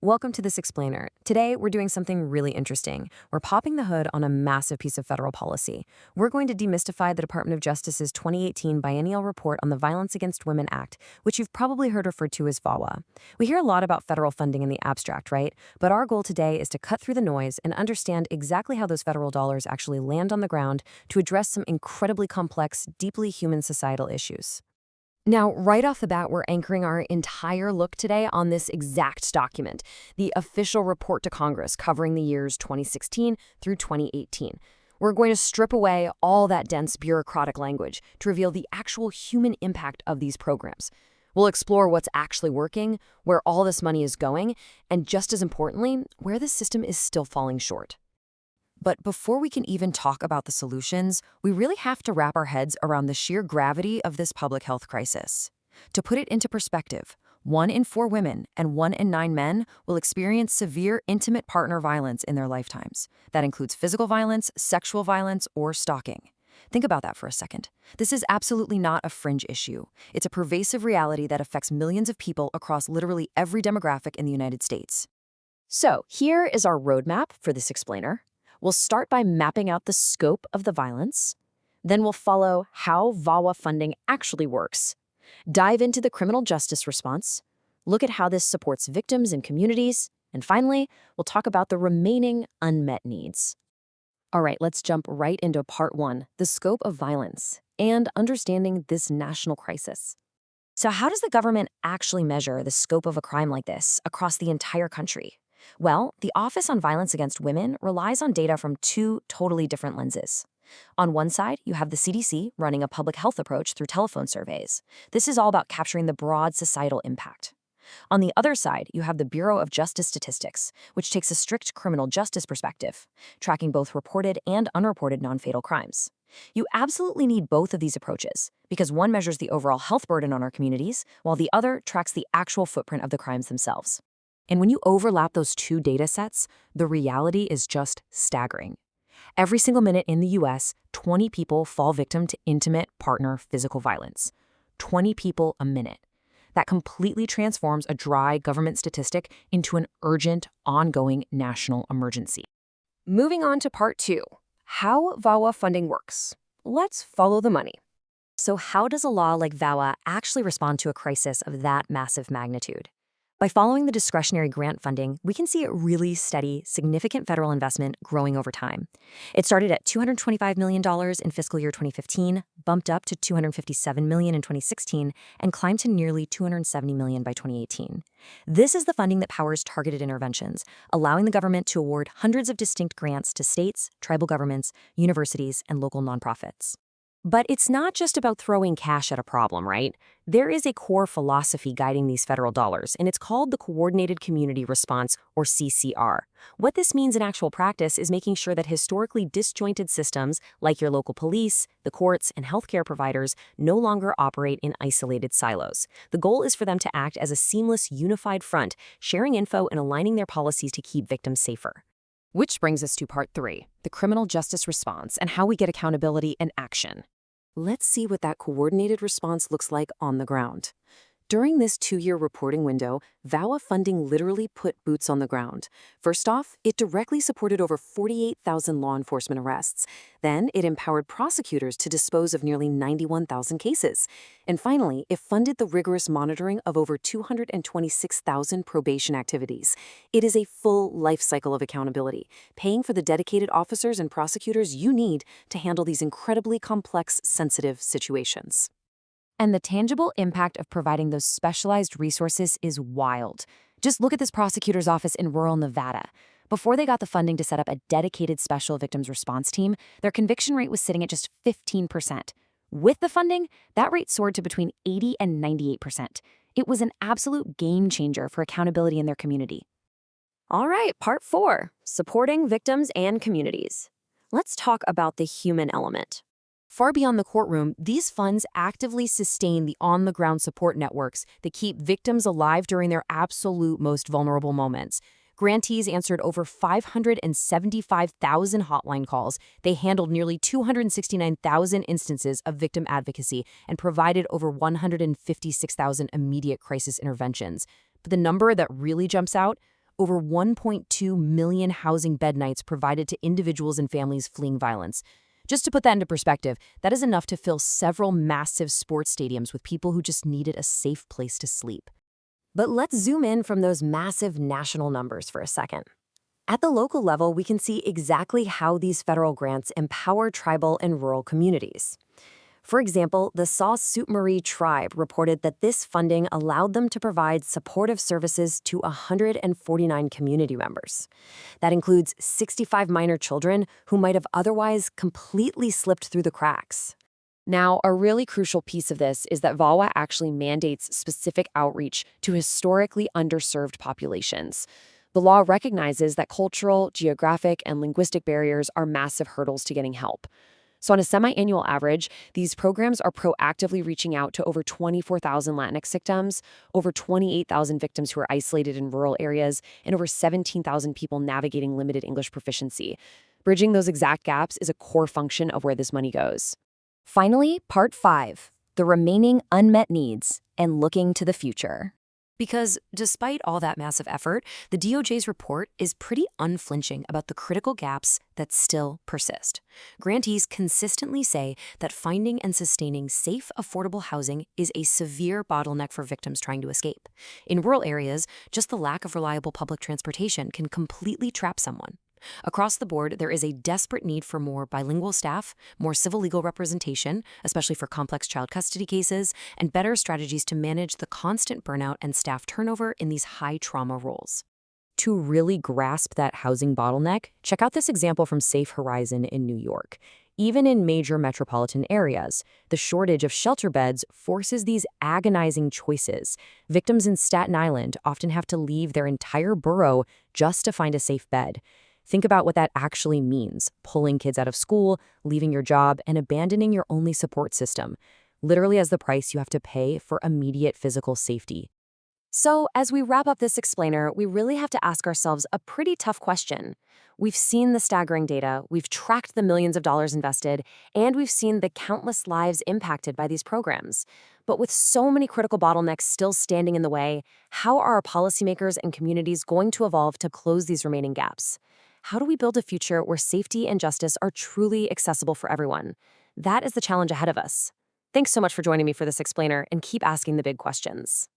Welcome to This Explainer. Today, we're doing something really interesting. We're popping the hood on a massive piece of federal policy. We're going to demystify the Department of Justice's 2018 biennial report on the Violence Against Women Act, which you've probably heard referred to as VAWA. We hear a lot about federal funding in the abstract, right? But our goal today is to cut through the noise and understand exactly how those federal dollars actually land on the ground to address some incredibly complex, deeply human societal issues. Now, right off the bat, we're anchoring our entire look today on this exact document, the official report to Congress covering the years 2016 through 2018. We're going to strip away all that dense bureaucratic language to reveal the actual human impact of these programs. We'll explore what's actually working, where all this money is going, and just as importantly, where the system is still falling short. But before we can even talk about the solutions, we really have to wrap our heads around the sheer gravity of this public health crisis. To put it into perspective, 1 in 4 women and 1 in 9 men will experience severe intimate partner violence in their lifetimes. That includes physical violence, sexual violence, or stalking. Think about that for a second. This is absolutely not a fringe issue. It's a pervasive reality that affects millions of people across literally every demographic in the United States. So here is our roadmap for This Explainer. We'll start by mapping out the scope of the violence. Then we'll follow how VAWA funding actually works, dive into the criminal justice response, look at how this supports victims and communities, and finally, we'll talk about the remaining unmet needs. All right, let's jump right into part 1, the scope of violence and understanding this national crisis. So how does the government actually measure the scope of a crime like this across the entire country? Well, the Office on Violence Against Women relies on data from 2 totally different lenses. On one side, you have the CDC running a public health approach through telephone surveys. This is all about capturing the broad societal impact. On the other side, you have the Bureau of Justice Statistics, which takes a strict criminal justice perspective, tracking both reported and unreported non-fatal crimes. You absolutely need both of these approaches, because one measures the overall health burden on our communities, while the other tracks the actual footprint of the crimes themselves. And when you overlap those 2 data sets, the reality is just staggering. Every single minute in the US, 20 people fall victim to intimate partner physical violence. 20 people a minute. That completely transforms a dry government statistic into an urgent, ongoing national emergency. Moving on to part 2, how VAWA funding works. Let's follow the money. So how does a law like VAWA actually respond to a crisis of that massive magnitude? By following the discretionary grant funding, we can see a really steady, significant federal investment growing over time. It started at $225 million in fiscal year 2015, bumped up to $257 million in 2016, and climbed to nearly $270 million by 2018. This is the funding that powers targeted interventions, allowing the government to award hundreds of distinct grants to states, tribal governments, universities, and local nonprofits. But it's not just about throwing cash at a problem, right? There is a core philosophy guiding these federal dollars, and it's called the Coordinated Community Response, or CCR. What this means in actual practice is making sure that historically disjointed systems, like your local police, the courts, and healthcare providers, no longer operate in isolated silos. The goal is for them to act as a seamless, unified front, sharing info and aligning their policies to keep victims safer. Which brings us to part 3, the criminal justice response and how we get accountability and action. Let's see what that coordinated response looks like on the ground. During this 2-year reporting window, VAWA funding literally put boots on the ground. First off, it directly supported over 48,000 law enforcement arrests. Then, it empowered prosecutors to dispose of nearly 91,000 cases. And finally, it funded the rigorous monitoring of over 226,000 probation activities. It is a full life cycle of accountability, paying for the dedicated officers and prosecutors you need to handle these incredibly complex, sensitive situations. And the tangible impact of providing those specialized resources is wild. Just look at this prosecutor's office in rural Nevada. Before they got the funding to set up a dedicated special victims response team, their conviction rate was sitting at just 15%. With the funding, that rate soared to between 80 and 98%. It was an absolute game changer for accountability in their community. All right, part 4, supporting victims and communities. Let's talk about the human element. Far beyond the courtroom, these funds actively sustain the on-the-ground support networks that keep victims alive during their absolute most vulnerable moments. Grantees answered over 575,000 hotline calls. They handled nearly 269,000 instances of victim advocacy and provided over 156,000 immediate crisis interventions. But the number that really jumps out, over 1.2 million housing bed nights provided to individuals and families fleeing violence. Just to put that into perspective, that is enough to fill several massive sports stadiums with people who just needed a safe place to sleep. But let's zoom in from those massive national numbers for a second. At the local level, we can see exactly how these federal grants empower tribal and rural communities. For example, the Sault Ste. Marie tribe reported that this funding allowed them to provide supportive services to 149 community members. That includes 65 minor children who might have otherwise completely slipped through the cracks. Now, a really crucial piece of this is that VAWA actually mandates specific outreach to historically underserved populations. The law recognizes that cultural, geographic, and linguistic barriers are massive hurdles to getting help. So on a semi-annual average, these programs are proactively reaching out to over 24,000 Latinx victims, over 28,000 victims who are isolated in rural areas, and over 17,000 people navigating limited English proficiency. Bridging those exact gaps is a core function of where this money goes. Finally, Part 5, the remaining unmet needs and looking to the future. Because despite all that massive effort, the DOJ's report is pretty unflinching about the critical gaps that still persist. Grantees consistently say that finding and sustaining safe, affordable housing is a severe bottleneck for victims trying to escape. In rural areas, just the lack of reliable public transportation can completely trap someone. Across the board, there is a desperate need for more bilingual staff, more civil legal representation, especially for complex child custody cases, and better strategies to manage the constant burnout and staff turnover in these high-trauma roles. To really grasp that housing bottleneck, check out this example from Safe Horizon in New York. Even in major metropolitan areas, the shortage of shelter beds forces these agonizing choices. Victims in Staten Island often have to leave their entire borough just to find a safe bed. Think about what that actually means, pulling kids out of school, leaving your job, and abandoning your only support system, literally as the price you have to pay for immediate physical safety. So, as we wrap up this explainer, we really have to ask ourselves a pretty tough question. We've seen the staggering data, we've tracked the millions of dollars invested, and we've seen the countless lives impacted by these programs. But with so many critical bottlenecks still standing in the way, how are our policymakers and communities going to evolve to close these remaining gaps? How do we build a future where safety and justice are truly accessible for everyone? That is the challenge ahead of us. Thanks so much for joining me for this explainer, and keep asking the big questions.